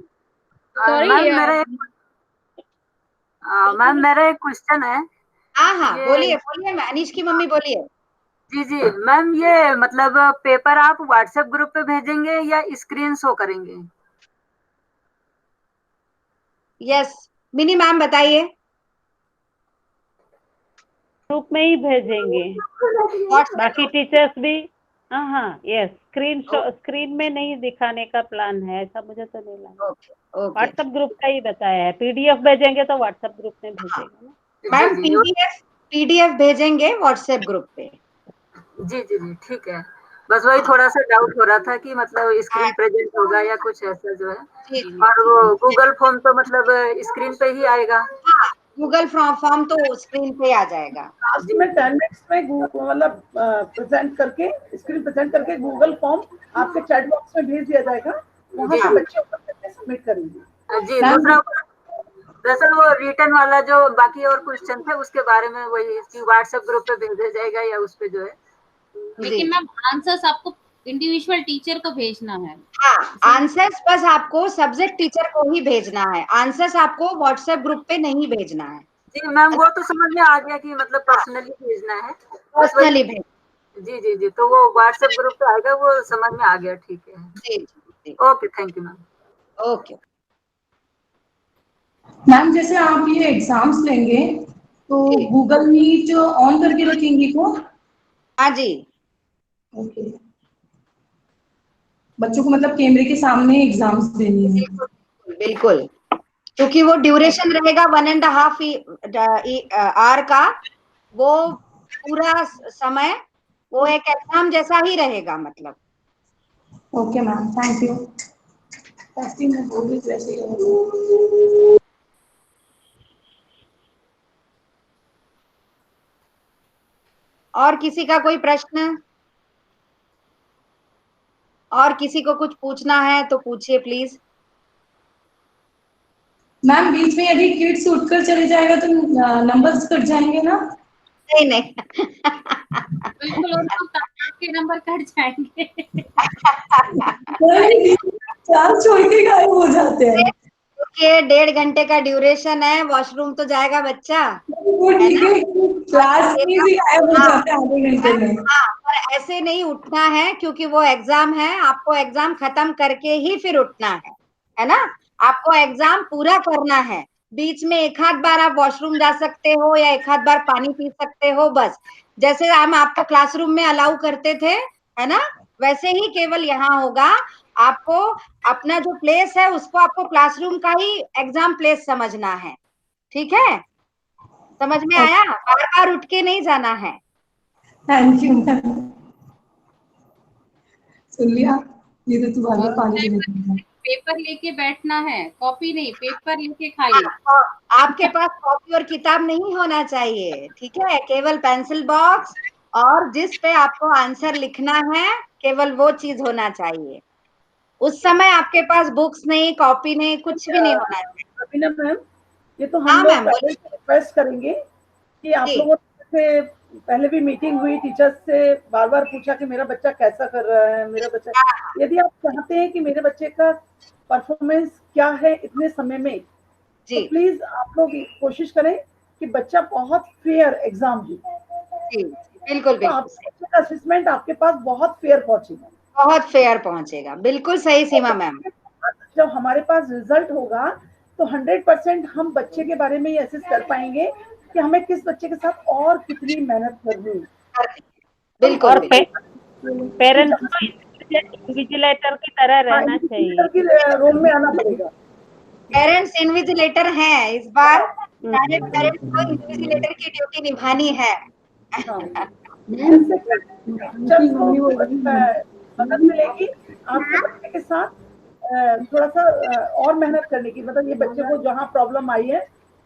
Ma'am मेरा एक क्वेश्चन है। हाँ हाँ बोलिए बोलिए, अनीश की मम्मी बोलिए। जी जी मैम, ये मतलब पेपर आप व्हाट्सएप ग्रुप पे भेजेंगे या स्क्रीन शो करेंगे? यस मिनी मैम बताइए। ग्रुप में ही भेजेंगे, बाकी टीचर्स भी। हाँ हाँ यस, स्क्रीन में नहीं दिखाने का प्लान है, ऐसा मुझे तो नहीं लगा। व्हाट्सएप ग्रुप का ही बताया है, पीडीएफ भेजेंगे तो व्हाट्सएप ग्रुप में भेजेंगे ना मैम। पीडीएफ भेजेंगे व्हाट्सएप ग्रुप पे। जी जी जी ठीक है, बस वही थोड़ा सा डाउट हो रहा था कि मतलब स्क्रीन प्रेजेंट होगा या कुछ ऐसा जो है। और वो गूगल फॉर्म तो मतलब स्क्रीन पे ही आएगा? हाँ गूगल फॉर्म तो स्क्रीन पे आ जाएगा। लास्ट में 10 मिनट्स में मतलब प्रेजेंट करके, स्क्रीन प्रेजेंट करके गूगल फॉर्म आपके चैट बॉक्स में भेज दिया जाएगा, वहाँ से बच्चे ओपन करके सबमिट करेंगे। जी दूसरा दरअसल वो रिटर्न वाला जो बाकी और क्वेश्चन थे उसके बारे में वही व्हाट्सएप ग्रुप पे भेजा जाएगा या उस पे जो है। लेकिन मैम आंसर्स आपको इंडिविजुअल टीचर को भेजना है। हाँ आंसर्स बस आपको सब्जेक्ट टीचर को ही भेजना है, आंसर्स आपको व्हाट्सएप ग्रुप पे नहीं भेजना है। जी मैम वो तो समझ में आ गया कि मतलब पर्सनली भेजना है, पर्सनली भेज। जी जी जी, तो वो व्हाट्सएप ग्रुप पे आएगा, वो समझ में आ गया, ठीक है। जी okay, thank you ma'am. Okay ma'am जैसे आप ये एग्जाम्स लेंगे तो गूगल मीट ऑन करके रखेंगी को? हाँ जी। ओके, बच्चों को मतलब कैमरे के सामने एग्जाम्स देने हैं। बिल्कुल बिल्कुल, क्योंकि वो ड्यूरेशन रहेगा 1.5 आवर का, वो पूरा समय वो एक एग्जाम जैसा ही रहेगा मतलब। Okay ma'am, thank you. Testing में वो भी वैसे ही होगा। और किसी का कोई प्रश्न? और किसी को कुछ पूछना है तो पूछिए प्लीज। मैम बीच में यदि किड्स उठकर चले जाएगा तो नंबर्स कट जाएंगे ना? नहीं नहीं बिल्कुल, उनको आपके नंबर कट जाएंगे। क्लास छोड़ के गायब हो जाते हैं। क्योंकि 1.5 घंटे का ड्यूरेशन है, वॉशरूम तो जाएगा बच्चा, वो ठीक है, क्लास में भी गायब हो जाते हैं आधे घंटे में। हाँ, पर ऐसे नहीं उठना है क्योंकि वो एग्जाम है, आपको एग्जाम खत्म करके ही फिर उठना है ना? आपको एग्जाम पूरा करना है। बीच में एक आध बार आप वॉशरूम जा सकते हो या एक आध बार पानी पी सकते हो, बस जैसे हम आपको क्लासरूम में अलाउ करते थे, है ना? वैसे ही केवल यहाँ होगा। आपको अपना जो प्लेस है उसको आपको क्लासरूम का ही एग्जाम प्लेस समझना है, ठीक है? समझ में आया? बार बार उठ के नहीं जाना है। Thank you ma'am. सुन लिया, ये तो तू बार पानी पी लेती है। पेपर लेके बैठना है, कॉपी नहीं, पेपर लेके खाली। आपके पास कॉपी और किताब नहीं होना चाहिए, ठीक है? केवल पेंसिल बॉक्स और जिस पे आपको आंसर लिखना है, केवल वो चीज होना चाहिए। उस समय आपके पास बुक्स नहीं, कॉपी नहीं, कुछ भी नहीं होना चाहिए। अभिनव मैम, ये तो हाँ हम लोग मैम, पहले से रिक्वेस्ट करेंगे कि आप जी। लोगों से पहले भी मीटिंग हुई, टीचर्स से बार बार पूछा कि मेरा बच्चा कैसा कर रहा है, मेरा बच्चा, यदि आप चाहते हैं कि मेरे बच्चे का परफॉर्मेंस क्या है इतने समय में, तो प्लीज आप लोग कोशिश करें कि बच्चा बहुत फेयर एग्जाम दे। बिल्कुल तो आप बिल्कुल, बच्चे का असेसमेंट आपके पास बहुत फेयर पहुंचेगा, बहुत फेयर पहुंचेगा। बिल्कुल सही सीमा मैम। जब हमारे पास रिजल्ट होगा तो 100% हम बच्चे के बारे में ये असेस कर पाएंगे कि हमें किस बच्चे के साथ और कितनी मेहनत करनी है। बिल्कुल और बिल्कुल। पेरेंट्स को इन्विजिलेटर की तरह रहना चाहिए। की रोल में आना पड़ेगा। पेरेंट्स इन्विजिलेटर हैं इस बार, सारे पेरेंट्स को इन्विजिलेटर की ड्यूटी निभानी है। मदद मिलेगी आपके बच्चे के साथ थोड़ा सा और मेहनत करने की, मतलब ये बच्चे को जहाँ प्रॉब्लम आई है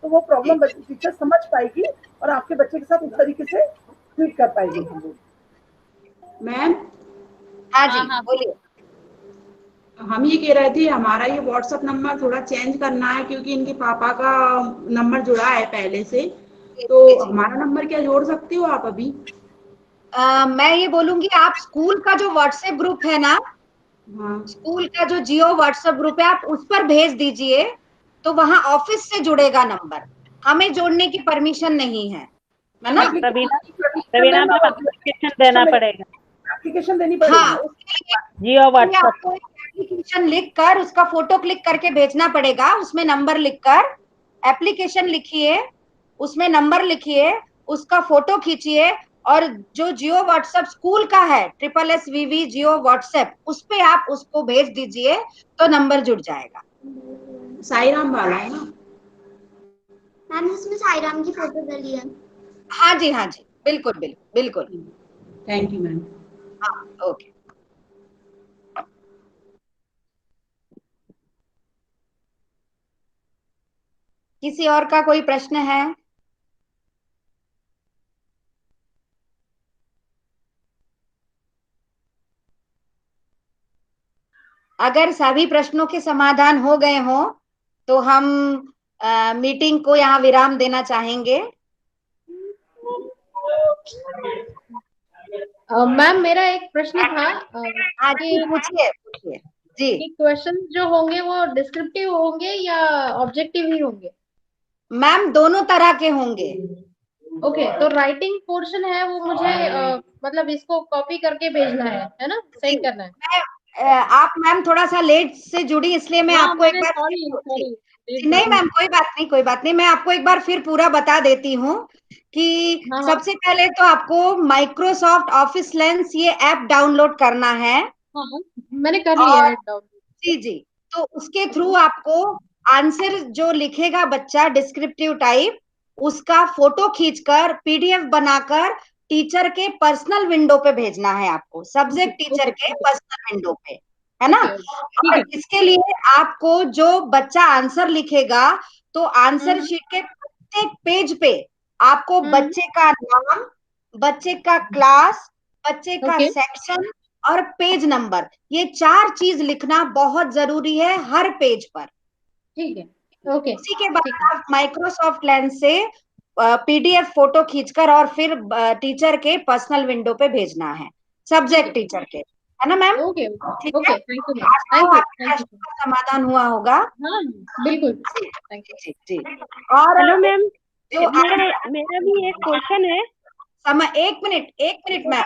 तो वो प्रॉब्लम टीचर समझ पाएगी और आपके बच्चे के साथ उस तरीके से ट्रीट कर पाएगी। मैम, हाँ जी बोलिए। हम ये कह रहे थे हमारा ये व्हाट्सएप नंबर थोड़ा चेंज करना है क्योंकि इनके पापा का नंबर जुड़ा है पहले से, तो हमारा नंबर क्या जोड़ सकते हो आप अभी? मैं ये बोलूंगी, आप स्कूल का जो व्हाट्सएप ग्रुप है ना, स्कूल का जो जियो व्हाट्सएप ग्रुप है, आप उस पर भेज दीजिए, तो वहां ऑफिस से जुड़ेगा नंबर, हमें जोड़ने की परमिशन नहीं है ना? एप्लीकेशन देना पड़ेगा, एप्लीकेशन देनी पड़ेगी। हाँ, उसके जियो व्हाट्सएप आपको एप्लीकेशन लिख कर उसका फोटो क्लिक करके भेजना पड़ेगा, उसमें नंबर लिखकर, एप्लीकेशन लिखिए, उसमें नंबर लिखिए, उसका फोटो खींचिए, और जो जियो व्हाट्सएप स्कूल का है SSSVV जियो व्हाट्सएप, उस पे आप उसको भेज दीजिए तो नंबर जुड़ जाएगा। साईराम वाला है ना मैम? इसमें साईराम की फोटो डली है। हाँ जी हाँ जी, बिल्कुल बिल्कुल बिल्कुल। Thank you ma'am. हाँ ओके। किसी और का कोई प्रश्न है? अगर सभी प्रश्नों के समाधान हो गए हों तो हम मीटिंग को यहाँ विराम देना चाहेंगे। मैम मेरा एक प्रश्न था हाँ जी, पूछिए पूछिए जी। कि क्वेश्चन जो होंगे वो डिस्क्रिप्टिव होंगे या ऑब्जेक्टिव ही होंगे? मैम दोनों तरह के होंगे। ओके, तो राइटिंग पोर्शन है वो मुझे मतलब इसको कॉपी करके भेजना है ना, सेंड करना है। आप मैम थोड़ा सा लेट से जुड़ी, इसलिए मैं हाँ, आपको एक मैंने बार सॉरी नहीं मैम, कोई बात नहीं, कोई बात नहीं, मैं आपको एक बार फिर पूरा बता देती हूँ कि हाँ, हाँ। सबसे पहले तो आपको माइक्रोसॉफ्ट ऑफिस लेंस ये ऐप डाउनलोड करना है। हाँ, मैंने कर लिया और है डाउनलोड। जी जी, तो उसके थ्रू आपको आंसर जो लिखेगा बच्चा डिस्क्रिप्टिव टाइप, उसका फोटो खींचकर पीडीएफ बनाकर टीचर के पर्सनल विंडो पे भेजना है आपको, सब्जेक्ट टीचर के पर्सनल विंडो पे, है ना। और इसके लिए आपको जो बच्चा आंसर लिखेगा, तो आंसर शीट के प्रत्येक पेज पे आपको बच्चे का नाम, बच्चे का क्लास, बच्चे का सेक्शन और पेज नंबर, ये 4 चीज लिखना बहुत जरूरी है हर पेज पर। ठीक है, ओके। उसी के बाद आप माइक्रोसॉफ्ट लेंस से पीडीएफ फोटो खींचकर और फिर टीचर के पर्सनल विंडो पे भेजना है, सब्जेक्ट टीचर के, है ना मैम। ओके ठीक ओके, है, थैंक यू आशा मैम, है थैंक आपके यू। प्रश्न का समाधान हुआ होगा। हाँ, बिल्कुल, थैंक यू। जी जी। और हेलो मैम, जो मेरा भी एक क्वेश्चन है। समय, एक मिनट मैम,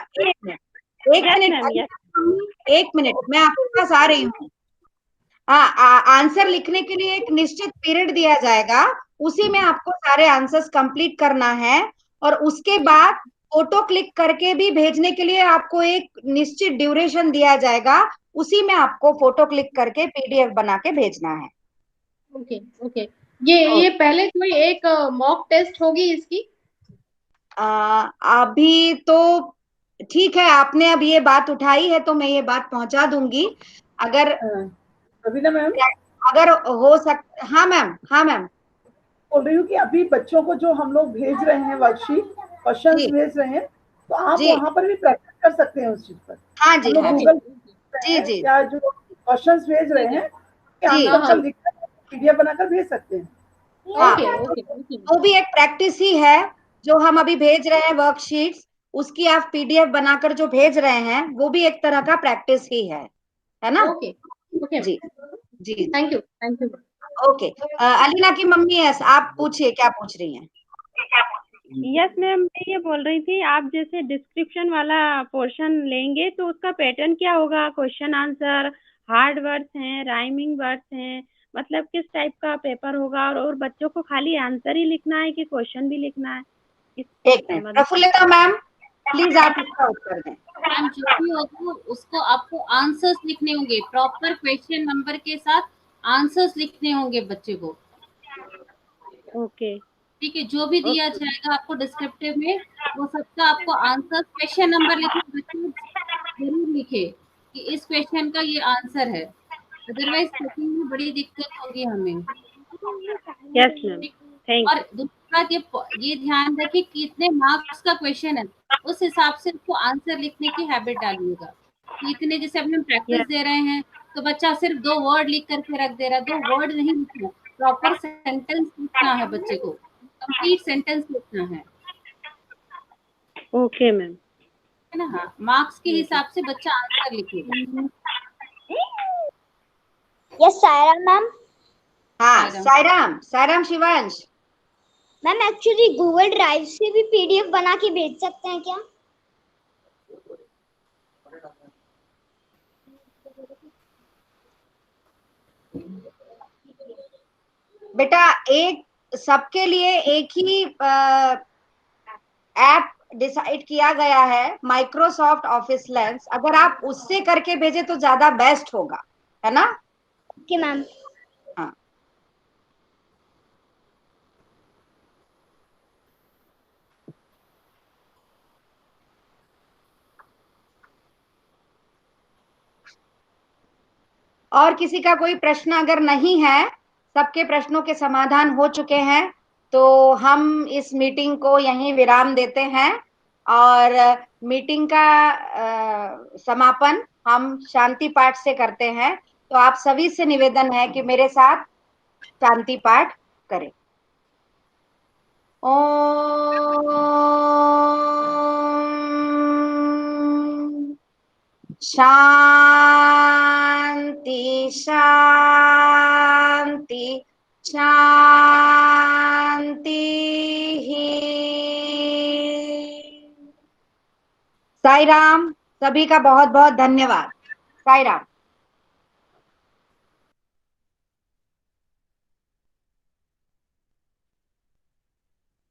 एक मिनट, मैं आपके पास आ रही हूँ। हाँ, आंसर लिखने के लिए एक निश्चित पीरियड दिया जाएगा, उसी में आपको सारे आंसर्स कंप्लीट करना है, और उसके बाद फोटो क्लिक करके भी भेजने के लिए आपको एक निश्चित ड्यूरेशन दिया जाएगा, उसी में आपको फोटो क्लिक करके पीडीएफ बना के भेजना है। ओके ओके, ये पहले कोई एक मॉक टेस्ट होगी इसकी? अभी तो ठीक है, आपने अब ये बात उठाई है तो मैं ये बात पहुंचा दूंगी। अगर रवीना मैम, अगर हो सकता, हाँ मैम, हाँ मैम, बोल रही हूँ कि अभी बच्चों को जो हम लोग भेज रहे हैं वर्कशीट, क्वेश्चंस भेज रहे हैं, तो आप वहां पर भी प्रैक्टिस कर सकते हैं उस चीज पर। हाँ जी, हम लोग हाँ गूगल जी जी, या जो क्वेश्चंस भेज रहे हैं, आंसर का लिखकर पीडीएफ बनाकर भेज सकते हैं। हाँ, वो भी एक प्रैक्टिस ही है, जो हम अभी भेज रहे हैं वर्कशीट्स, उसकी आप पीडीएफ बनाकर जो भेज रहे हैं, वो भी एक तरह का प्रैक्टिस ही है ना। ओके ओके जी जी, थैंक यू ओके। अलीना की मम्मी, यस, आप पूछिए, क्या पूछ रही हैं। यस मैम, मैं ये बोल रही थी, आप जैसे डिस्क्रिप्शन वाला पोर्शन लेंगे तो उसका पैटर्न क्या होगा? क्वेश्चन आंसर, हार्ड वर्ड्स हैं, राइमिंग वर्ड्स हैं, मतलब किस टाइप का पेपर होगा? और बच्चों को खाली आंसर ही लिखना है कि क्वेश्चन भी लिखना है? एक मिनट, प्रफुल्लिता मैम, प्लीज आप इसका उत्तर दें। मैम, जो भी होगा उसको आपको आंसर्स लिखने होंगे, प्रॉपर क्वेश्चन नंबर के साथ आंसर्स लिखने होंगे बच्चे को। ओके, ठीक है, जो भी दिया जाएगा आपको डिस्क्रिप्टिव में, वो सबका आपको आंसर, क्वेश्चन नंबर लिखे, बच्चे जरूर लिखे कि इस क्वेश्चन का ये आंसर है, अदरवाइज चेकिंग में बड़ी दिक्कत होगी हमें। यस मैम, थैंक और दूसरी बात, ये ध्यान रखिए कितने मार्क्स का क्वेश्चन है, उस हिसाब से उसको आंसर लिखने की हैबिट डालिएगा। इतने, जैसे अभी हम प्रैक्टिस दे रहे हैं तो बच्चा सिर्फ 2 वर्ड लिख करके रख दे रहा है, 2 वर्ड नहीं लिखना, प्रॉपर सेंटेंस लिखना है बच्चे को, कंप्लीट सेंटेंस लिखना है। ओके मैम, है ना। हाँ, मार्क्स के हिसाब से बच्चा आंसर लिखेगा। Yes Saira ma'am. हाँ, Sairam Shivansh ma'am, actually Google Drive से भी पीडीएफ बना के भेज सकते हैं क्या? बेटा, एक सबके लिए एक ही ऐप डिसाइड किया गया है, माइक्रोसॉफ्ट ऑफिस लेंस, अगर आप उससे करके भेजे तो ज्यादा बेस्ट होगा, है ना। Okay ma'am. हाँ, और किसी का कोई प्रश्न अगर नहीं है, सबके प्रश्नों के समाधान हो चुके हैं, तो हम इस मीटिंग को यहीं विराम देते हैं, और मीटिंग का समापन हम शांति पाठ से करते हैं। तो आप सभी से निवेदन है कि मेरे साथ शांति पाठ करें। ओम शांति शांति शांति। साई राम, सभी का बहुत बहुत धन्यवाद। साई राम।